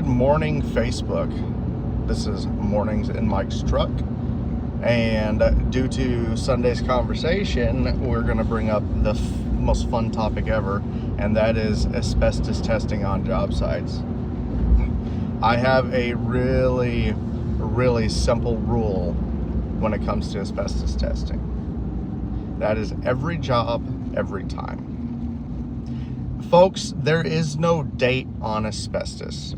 Good morning, Facebook. This is Mornings in Mike's truck, and due to Sunday's conversation, we're going to bring up the most fun topic ever, and that is asbestos testing on job sites. I have a really simple rule when it comes to asbestos testing. That is every job, every time. Folks, there is no date on asbestos.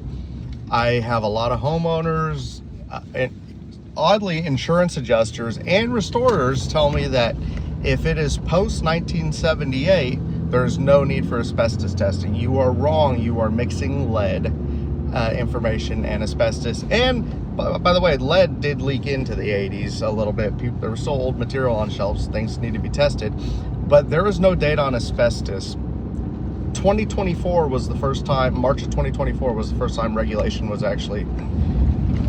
I have a lot of homeowners, and oddly, insurance adjusters and restorers tell me that if it is post 1978, there's no need for asbestos testing. You are wrong. You are mixing lead information and asbestos. And by the way, lead did leak into the 80s a little bit. There was still old material on shelves. Things need to be tested. But there is no date on asbestos. 2024 was the first time, March of 2024 was the first time regulation was actually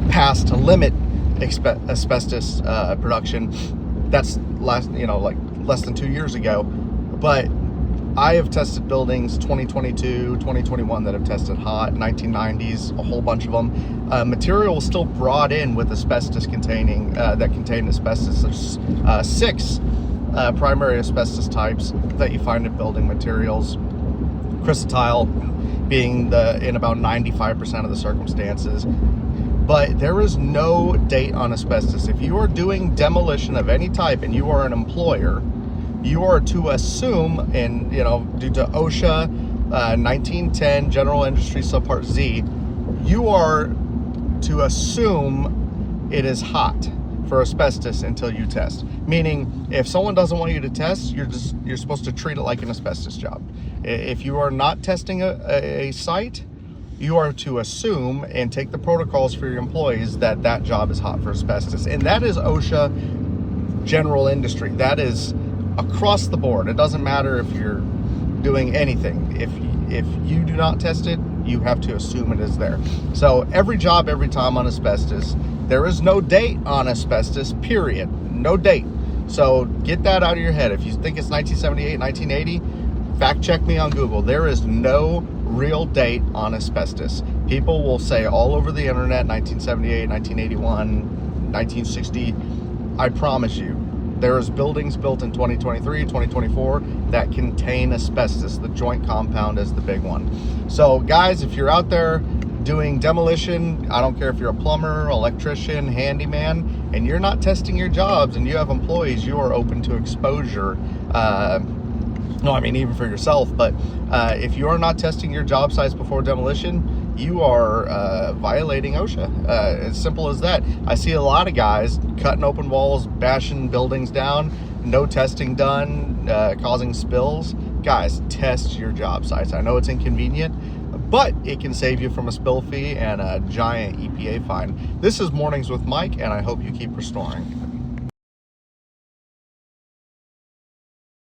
passed to limit asbestos production. That's less than 2 years ago. But I have tested buildings 2022, 2021 that have tested hot, 1990s, a whole bunch of them. Material was still brought in with asbestos containing, that contain asbestos. There's 6 primary asbestos types that you find in building materials. Chrysotile being in about 95% of the circumstances. But there is no date on asbestos. If you are doing demolition of any type and you are an employer, you are to assume, and due to OSHA 1910 General Industry Subpart Z, you are to assume it is hot for asbestos until you test. Meaning, if someone doesn't want you to test, you're supposed to treat it like an asbestos job. If you are not testing a site, you are to assume and take the protocols for your employees that that job is hot for asbestos. And that is OSHA General Industry. That is across the board. It doesn't matter if you're doing anything. If you do not test it, you have to assume it is there. So every job, every time on asbestos. There is no date on asbestos, period. No date. So get that out of your head. If you think it's 1978, 1980, fact check me on Google. There is no real date on asbestos. People will say all over the internet, 1978, 1981, 1960. I promise you, there is buildings built in 2023, 2024 that contain asbestos. The joint compound is the big one. So guys, if you're out there doing demolition, I don't care if you're a plumber, electrician, handyman, and you're not testing your jobs and you have employees, you are open to exposure. Even for yourself, but if you are not testing your job sites before demolition, you are violating OSHA. As simple as that. I see a lot of guys cutting open walls, bashing buildings down, no testing done, causing spills. Guys, test your job sites. I know it's inconvenient, but it can save you from a spill fee and a giant EPA fine. This is Mornings with Mike, and I hope you keep restoring.